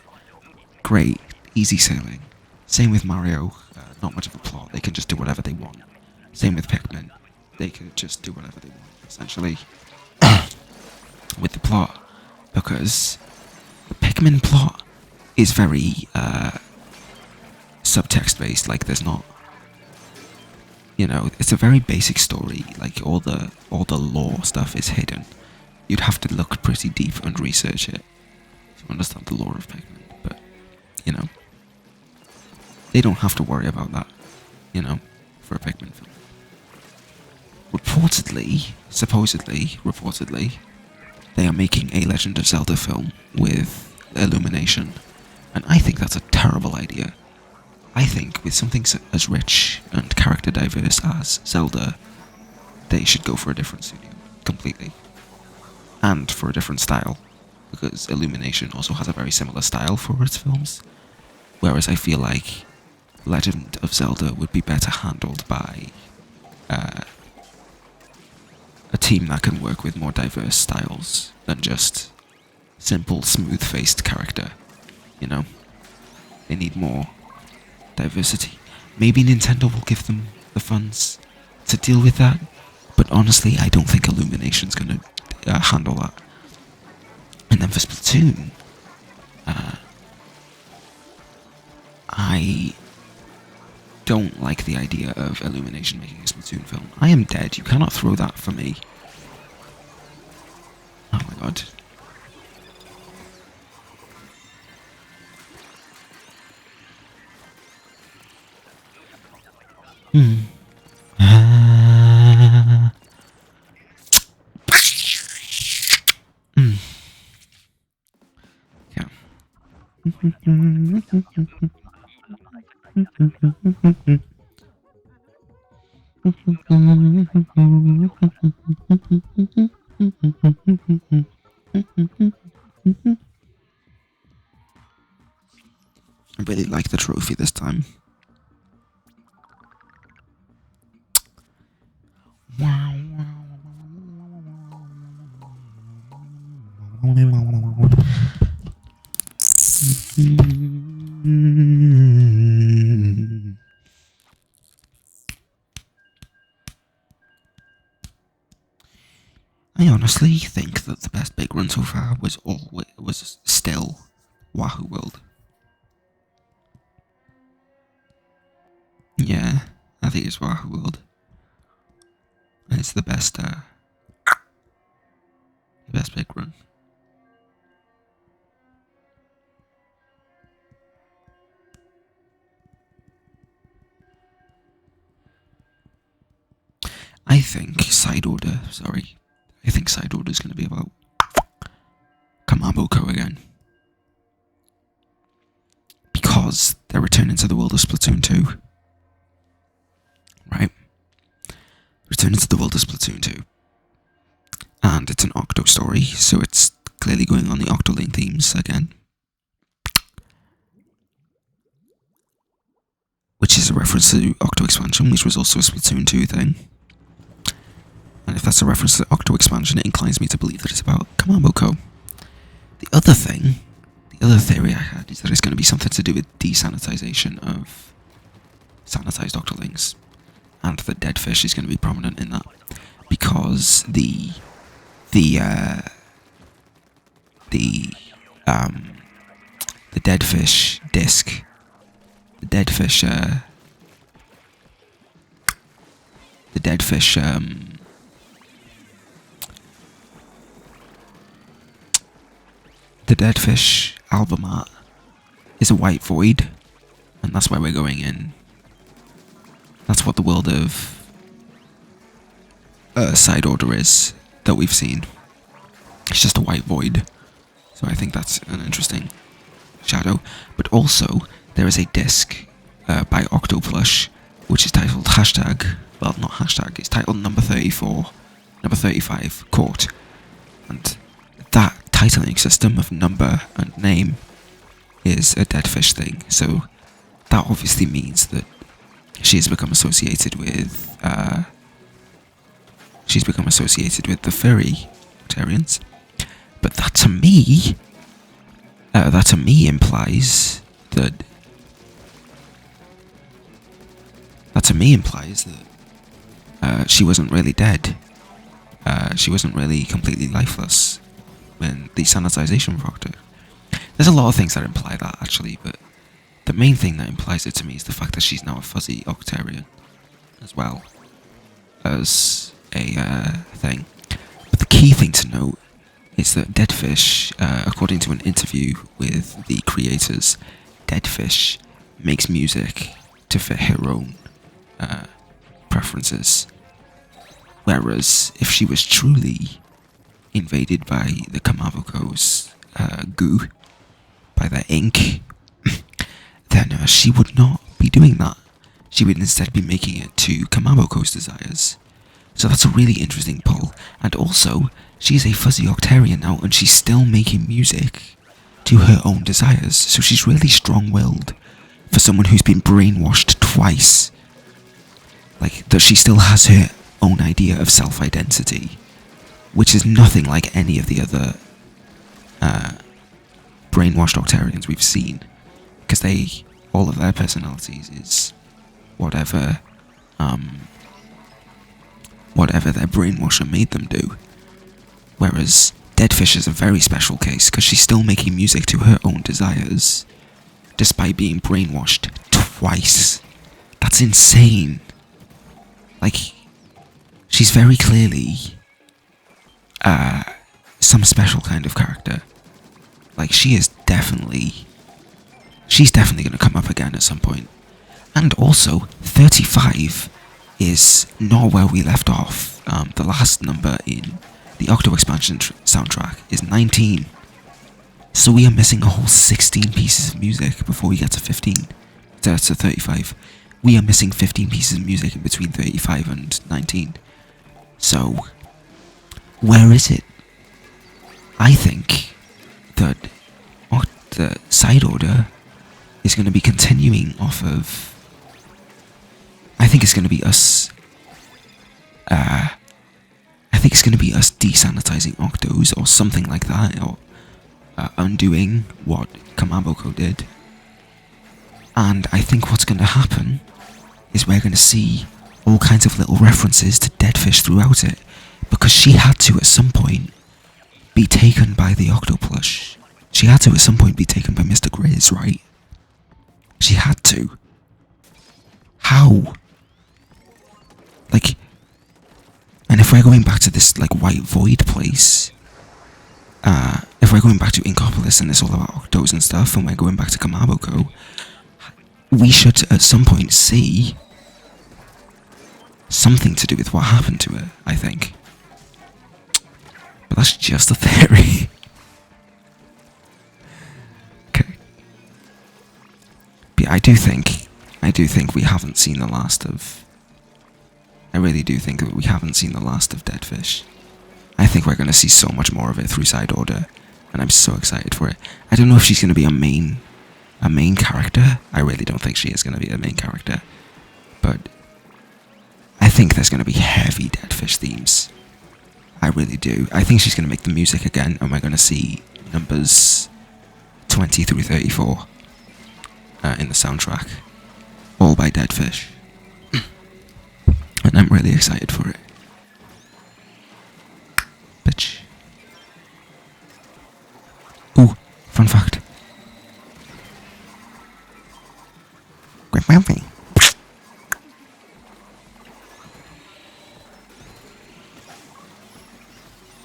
Speaker 1: Great, easy sailing. Same with Mario, not much of a plot. They can just do whatever they want. Same with Pikmin. They can just do whatever they want, essentially, with the plot. Because the Pikmin plot is very subtext based. Like, there's not, it's a very basic story. Like, all the lore stuff is hidden. You'd have to look pretty deep and research it to understand the lore of Pikmin. But they don't have to worry about that. For a Pikmin film. Reportedly, they are making a Legend of Zelda film with Illumination, and I think that's a terrible idea. I think with something as rich and character diverse as Zelda, they should go for a different studio, completely. And for a different style, because Illumination also has a very similar style for its films, whereas I feel like Legend of Zelda would be better handled by a team that can work with more diverse styles than just simple, smooth-faced character. They need more diversity. Maybe Nintendo will give them the funds to deal with that, but honestly, I don't think Illumination's gonna handle that. And then for Splatoon, I don't like the idea of Illumination making a Splatoon film. I Am Dead, you cannot throw that for me. Oh my god. Yeah. I really like the trophy this time. I honestly think that the best big run so far was still Wahoo World. Yeah, I think it's Wahoo World. It's the best big run. I think side order is going to be about Kamaboko again. Because they're returning to the world of Splatoon 2. Right? Returning to the world of Splatoon 2. And it's an Octo story, so it's clearly going on the Octoling themes again. Which is a reference to Octo Expansion, which was also a Splatoon 2 thing. And if that's a reference to Octo Expansion, it inclines me to believe that it's about Kamaboko. The other theory I had is that it's going to be something to do with desanitization of sanitized Octolings. And the dead fish is going to be prominent in that. Because the dead fish disc, the dead fish album art is a white void, and that's why we're going in. That's what the world of side order is that we've seen. It's just a white void. So I think that's an interesting shadow. But also, there is a disc by Octoplush, which is titled it's titled number 35, Court. And that titling system of number and name is a dead fish thing. So that obviously means that she's become associated with the furry Octarians. But that to me implies that she wasn't really dead. She wasn't really completely lifeless when the sanitization rocked her. There's a lot of things that imply that, actually, but the main thing that implies it to me is the fact that she's now a fuzzy Octarian as well as a thing. But the key thing to note is that Deadfish, according to an interview with the creators, Deadfish makes music to fit her own preferences. Whereas if she was truly invaded by the Kamaboko's goo, by their ink, then she would not be doing that. She would instead be making it to Kamaboko's desires. So that's a really interesting pull. And also, she's a fuzzy Octarian now, and she's still making music to her own desires. So she's really strong-willed for someone who's been brainwashed twice. Like, that she still has her own idea of self-identity, which is nothing like any of the other brainwashed Octarians we've seen. Because they all of their personalities is whatever, whatever their brainwasher made them do. Whereas Deadfish is a very special case because she's still making music to her own desires, despite being brainwashed twice. That's insane. Like, she's very clearly, some special kind of character. Like, she's definitely gonna come up again at some point. And also, 35 is not where we left off. The last number in the Octo expansion soundtrack is 19. So we are missing a whole 16 pieces of music before we get to 15. To 35. We are missing 15 pieces of music in between 35 and 19. So, where is it? I think that the side order is going to be continuing off of... I think it's going to be us... I think it's going to be us desanitizing Octos or something like that, or undoing what Kamaboko did. And I think what's going to happen is we're going to see all kinds of little references to Deadfish throughout it, because she had to at some point be taken by the Octo plush. She had to at some point be taken by Mr. Grizz, right? She had to. How? Like, and if we're going back to this, like, white void place, if we're going back to Inkopolis and it's all about Octos and stuff, and we're going back to Kamaboko, we should at some point see something to do with what happened to her, I think. But that's just a theory. Okay. But I do think we haven't seen the last of... I really do think that we haven't seen the last of Deadfish. I think we're going to see so much more of it through Side Order, and I'm so excited for it. I don't know if she's going to be a main character. I really don't think she is going to be a main character. But I think there's going to be heavy Deadfish themes. I really do. I think she's going to make the music again, and we're going to see numbers 20 through 34 in the soundtrack. All by Deadfish. And I'm really excited for it. Bitch. Ooh, fun fact.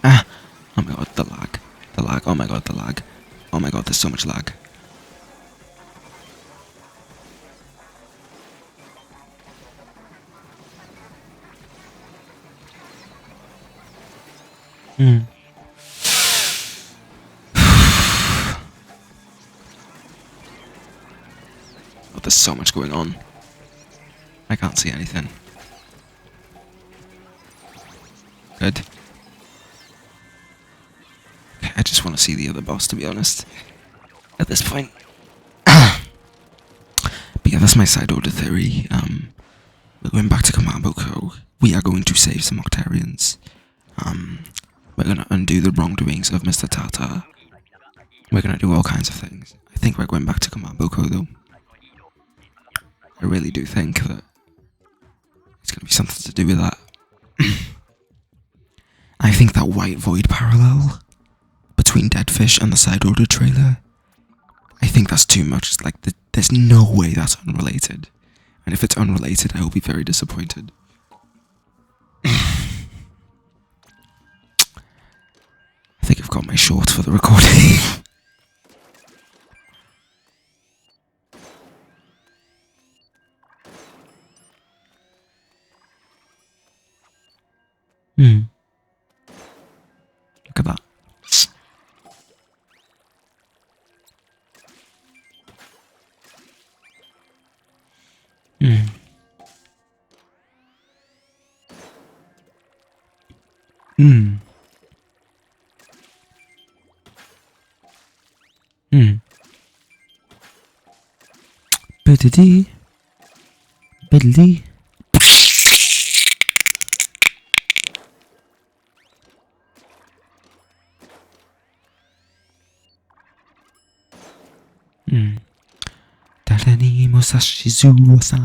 Speaker 1: Ah, oh my god, the lag. The lag, oh my god, the lag. Oh my god, there's so much lag. Oh, there's so much going on. I can't see anything. Good. Okay, I just want to see the other boss, to be honest. At this point. But yeah, that's my side order theory. We're going back to Kamaboko. We are going to save some Octarians. We're going to undo the wrongdoings of Mr. Tata. We're going to do all kinds of things. I think we're going back to Kamaboko, though. I really do think that it's going to be something to do with that. I think that White Void parallel between Deadfish and the Side Order trailer, I think that's too much. Like, there's no way that's unrelated. And if it's unrelated, I will be very disappointed. I think I've got my shorts for the recording. Look at that. Hmm. Biddly. Biddly. Da da 何も指図はさ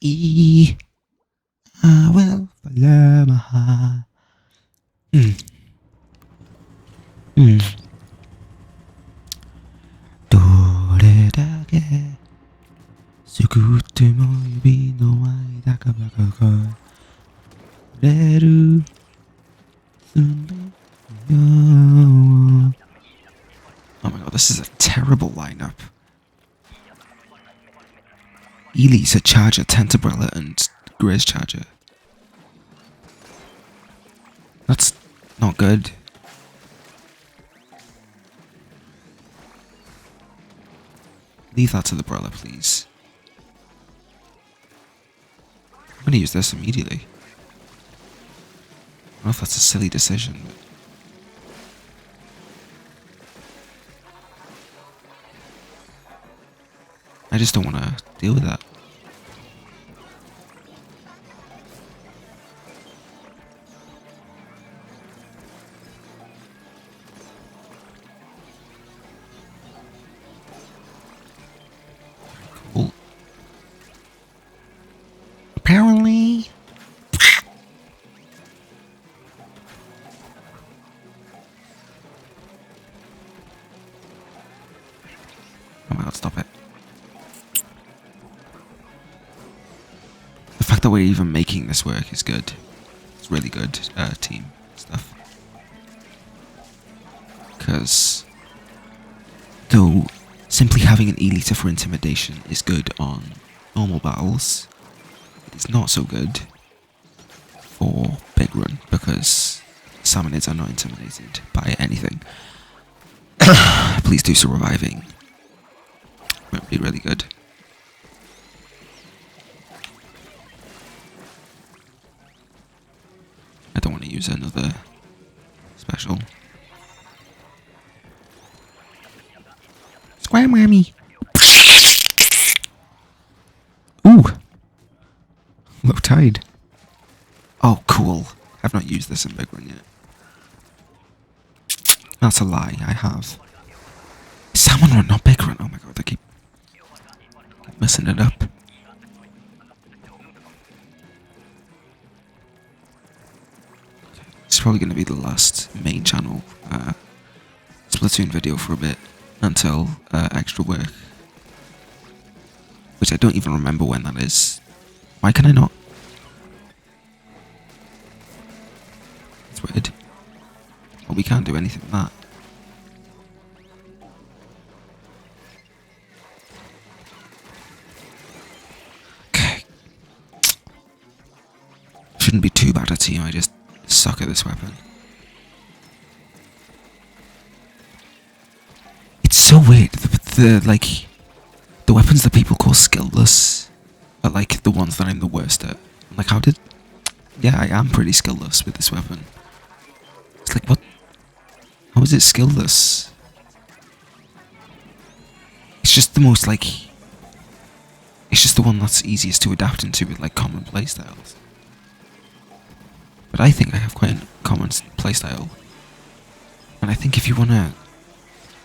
Speaker 1: い I will follow my heart どれだけ救っても指の間からかれるOh my god, this is a terrible lineup. Ely's a charger, Tenterbrella, and Grizz charger. That's not good. Leave that to the Brella, please. I'm gonna use this immediately. I don't know if that's a silly decision, but... I just don't want to deal with that. Cool. Apparently... Oh my god, stop it. The fact that we're even making this work is good. It's really good team stuff. Because though simply having an Elita for intimidation is good on normal battles, it's not so good for Big Run because Salmonids are not intimidated by anything. Please do so reviving. Might be really good. I don't want to use another special. Square whammy! Ooh! Low tide. Oh, cool. I've not used this in Big Run yet. That's a lie, I have. Salmon Run, not Big Run. Oh my god, I keep messing it up. It's probably going to be the last main channel Splatoon video for a bit until extra work. Which I don't even remember when that is. Why can I not? It's weird. Well, we can't do anything with that. Okay. Shouldn't be too bad a team, I just suck at this weapon. It's so weird. The weapons that people call skillless are like the ones that I'm the worst at. I'm like, how did... Yeah, I am pretty skillless with this weapon. It's like, what? How is it skillless? It's just the most, like... It's just the one that's easiest to adapt into with, like, common playstyles. But I think I have quite a common playstyle. And I think if you want to...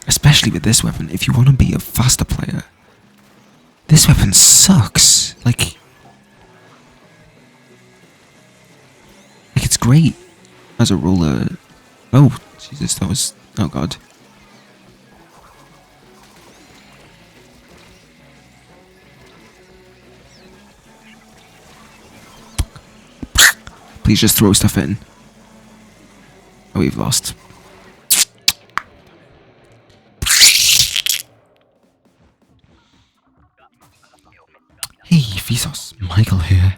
Speaker 1: Especially with this weapon, if you want to be a faster player... This weapon sucks. Like, it's great as a ruler. Oh, Jesus, that was... Oh, God. Please just throw stuff in. Oh, we've lost. Hey, Vsauce. Michael here.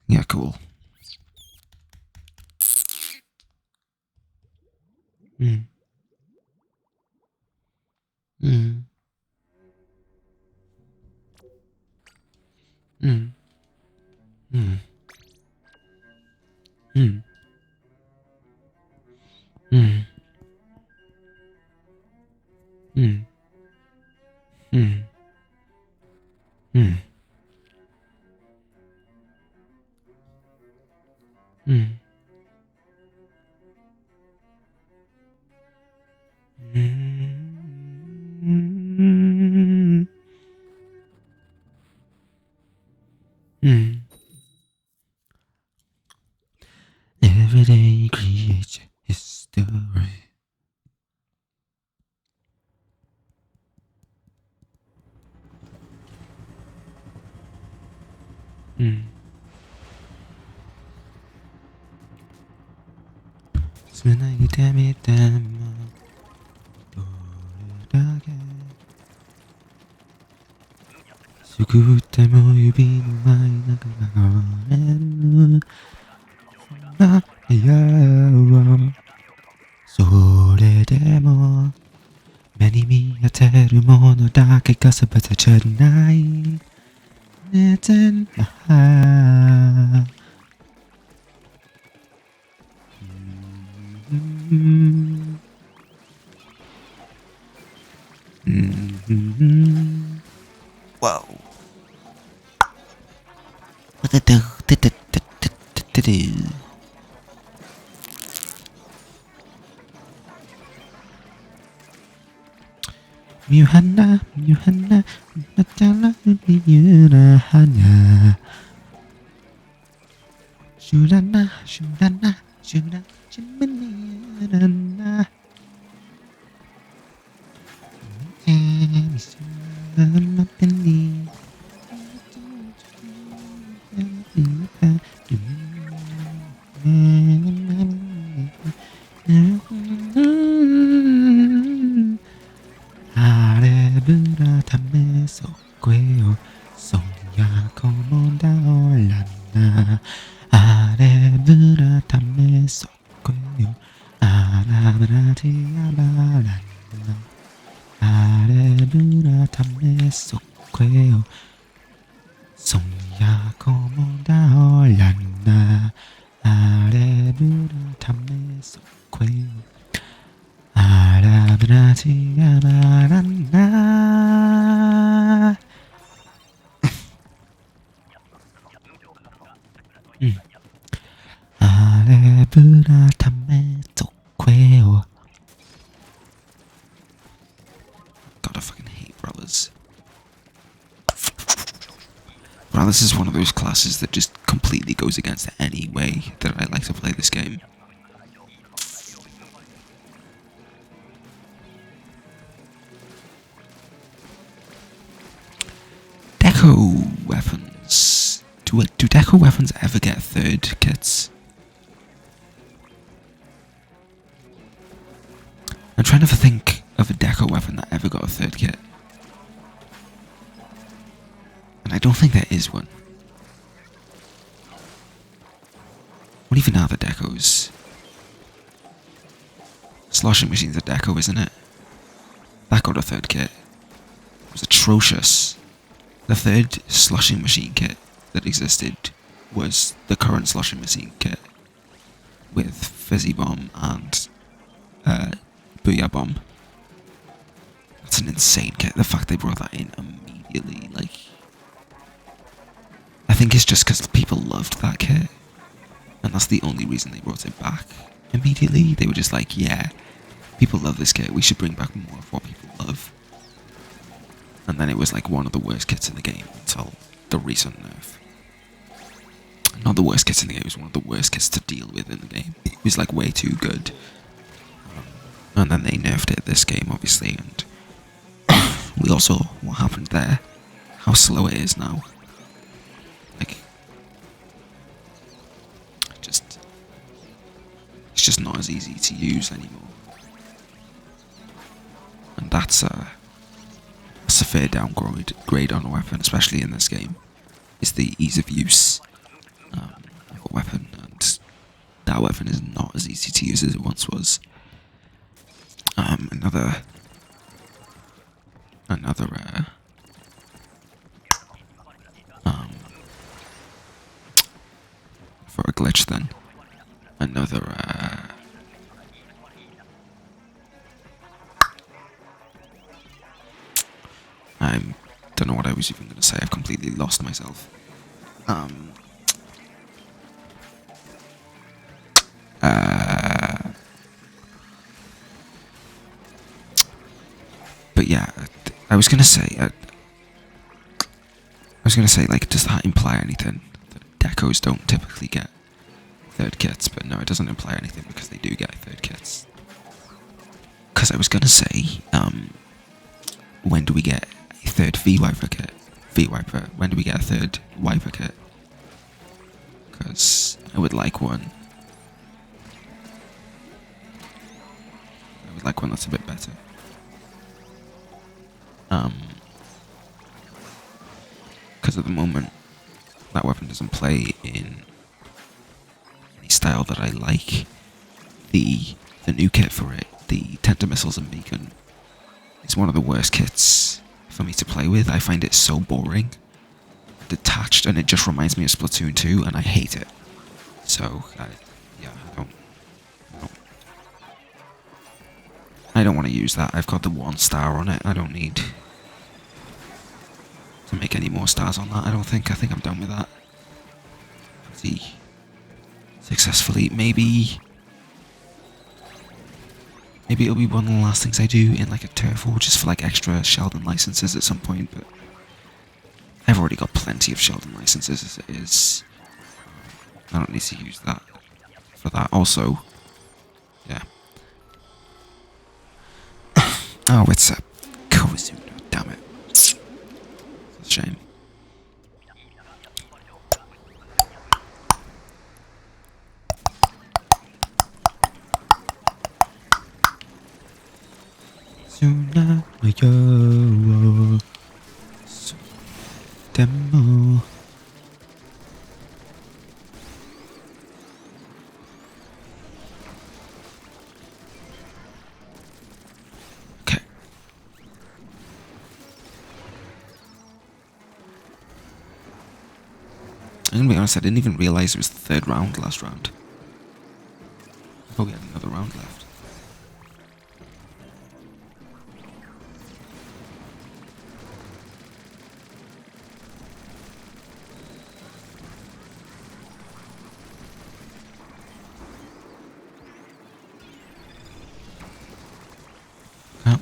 Speaker 1: Yeah, cool. Mm. Mm. Mm. Every day creates history. Mm. So when I damn it, damn.すぐっても指の前なく流れるな部屋はそれでも目に見えてるものだけが全てじゃない寝てないWhoa. Muhanna, Muhanna, Natala, Muhanna. Shulana, Shulana, Shulana, Shulana. Arebra tame soqueo, sonia como da olana. Arebra tame soqueo, arabra tia balana. Arebra tame soqueo, sonia como da olana. Arebra tame soqueo. Arabratia barana. Arebra tameto queo. God, I fucking hate brothers. Brothers is one of those classes that just completely goes against any way that I like to play this game. Deco weapons. Do deco weapons ever get third kits? I'm trying to think of a deco weapon that ever got a third kit. And I don't think there is one. What even are the decos? Sloshing machine's a deco, isn't it? That got a third kit. It was atrocious. The third sloshing machine kit that existed was the current sloshing machine kit with Fizzy Bomb and Booyah Bomb. That's an insane kit. The fact they brought that in immediately, like... I think it's just because people loved that kit. And that's the only reason they brought it back immediately. They were just like, yeah, people love this kit, we should bring back more of what people love. And then it was like one of the worst kits in the game until the recent nerf. Not the worst kits in the game, it was one of the worst kits to deal with in the game. It was like way too good. And then they nerfed it this game, obviously, and we all saw what happened there. How slow it is now. Like, it's just not as easy to use anymore. And that's a fair downgrade on a weapon, especially in this game. Is the ease of use of a weapon, and that weapon is not as easy to use as it once was. Another for a glitch then. Another I don't know what I was even going to say. I've completely lost myself. But yeah, I was gonna say, like, does that imply anything? That decos don't typically get third kits, but no, it doesn't imply anything because they do get third kits. Because I was gonna say, when do we get a third V-Wiper kit? V-Wiper, when do we get a third Wiper kit? Because I would like one. I would like one that's a bit better. Because at the moment, that weapon doesn't play in any style that I like. The new kit for it, the Tenter Missiles and Beacon, is one of the worst kits for me to play with. I find it so boring, detached, and it just reminds me of Splatoon 2, and I hate it. So, I don't want to use that. I've got the 1 star on it. I don't need to make any more stars on that. I think I'm done with that. See, successfully. Maybe it'll be one of the last things I do in like a turf war, just for like extra Sheldon licenses at some point. But I've already got plenty of Sheldon licenses as it is. I don't need to use that for that. Also, yeah. Oh, it's a Kozuna, damn it. It's a shame. Suna yo demo. Okay. I'm gonna be honest, I didn't even realize it was the 3rd round last round. I thought we had another round left. Oh.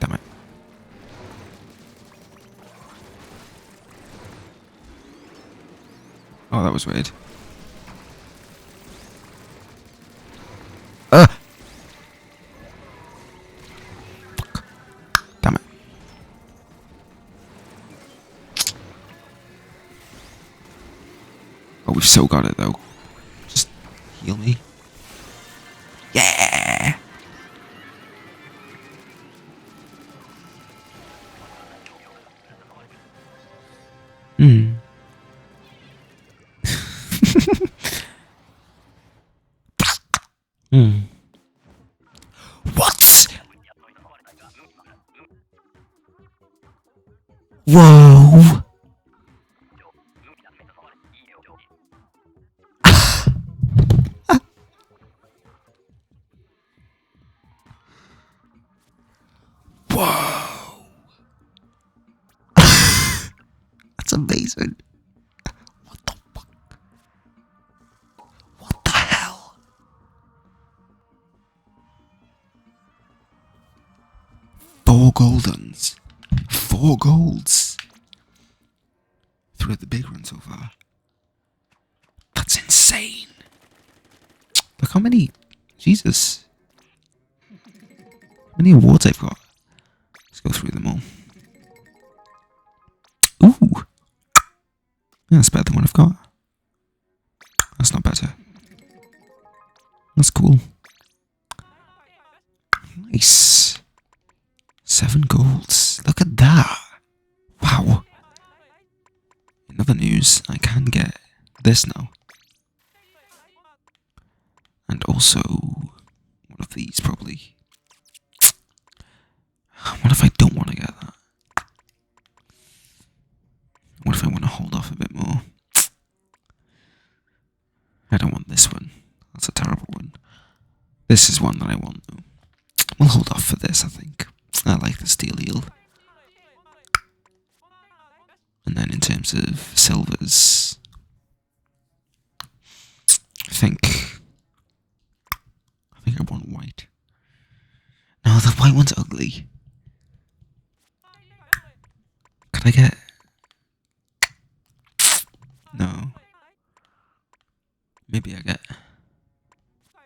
Speaker 1: Damn it. Oh, that was weird. Fuck. Damn it. Oh, we've still got it though. Just heal me. Yeah! What? Whoa! Whoa! That's amazing. What the fuck? What the hell? 4 goldens. 4 golds. Throughout the big run so far. That's insane. Look how many. Jesus. How many awards I've got. Let's go through them all. Ooh. Yeah, that's better than what I've got. That's not better. That's cool. Nice. 7 golds. Look at that. Wow. In other news, I can get this now. And also one of these probably. What if I don't want to get that? What if I want to hold off a bit more? I don't want this one. That's a terrible one. This is one that I want though. We'll hold off for this, I think. I like the steel eel. And then in terms of silvers, I think No, the white one's ugly. Could I get... No. Maybe I get... I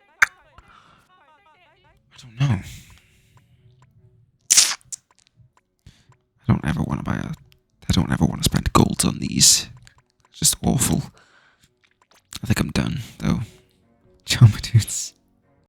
Speaker 1: don't know. I don't ever want to spend gold on these. It's just awful.